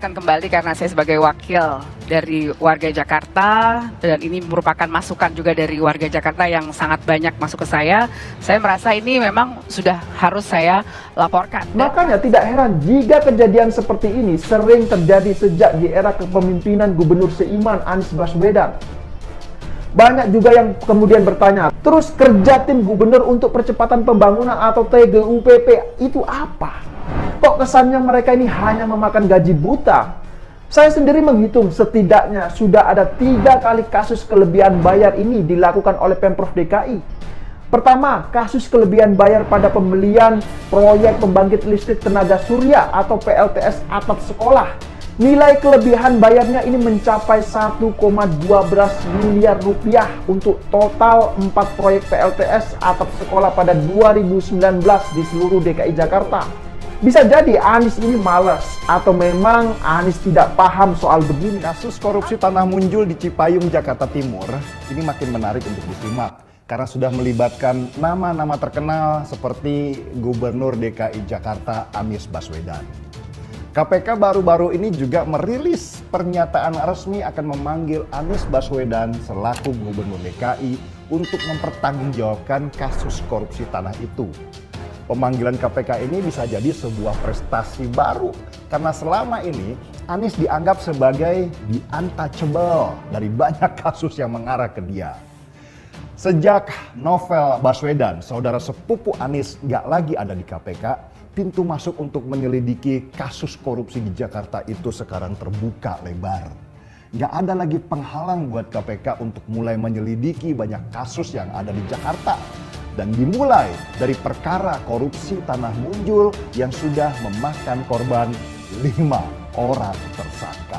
tekankan kembali karena saya sebagai wakil dari warga Jakarta dan ini merupakan masukan juga dari warga Jakarta yang sangat banyak masuk ke saya merasa ini memang sudah harus saya laporkan. Makanya tidak heran jika kejadian seperti ini sering terjadi sejak di era kepemimpinan Gubernur seiman Anies Baswedan. Banyak juga yang kemudian bertanya, terus kerja tim gubernur untuk percepatan pembangunan atau TGUPP itu apa? Kok kesannya mereka ini hanya memakan gaji buta? Saya sendiri menghitung setidaknya sudah ada 3 kali kasus kelebihan bayar ini dilakukan oleh Pemprov DKI. Pertama, kasus kelebihan bayar pada pembelian proyek pembangkit listrik tenaga surya atau PLTS atap sekolah. Nilai kelebihan bayarnya ini mencapai 1,12 miliar rupiah untuk total 4 proyek PLTS atap sekolah pada 2019 di seluruh DKI Jakarta. Bisa jadi Anies ini malas atau memang Anies tidak paham soal begini. Kasus korupsi tanah muncul di Cipayung, Jakarta Timur ini makin menarik untuk disimak karena sudah melibatkan nama-nama terkenal seperti Gubernur DKI Jakarta Anies Baswedan. KPK baru-baru ini juga merilis pernyataan resmi akan memanggil Anies Baswedan selaku Gubernur DKI untuk mempertanggungjawabkan kasus korupsi tanah itu. Pemanggilan KPK ini bisa jadi sebuah prestasi baru karena selama ini Anies dianggap sebagai the untouchable dari banyak kasus yang mengarah ke dia. Sejak Novel Baswedan, saudara sepupu Anies, nggak lagi ada di KPK, pintu masuk untuk menyelidiki kasus korupsi di Jakarta itu sekarang terbuka lebar. Nggak ada lagi penghalang buat KPK untuk mulai menyelidiki banyak kasus yang ada di Jakarta. Dan dimulai dari perkara korupsi tanah Munjul yang sudah memakan korban 5 orang tersangka.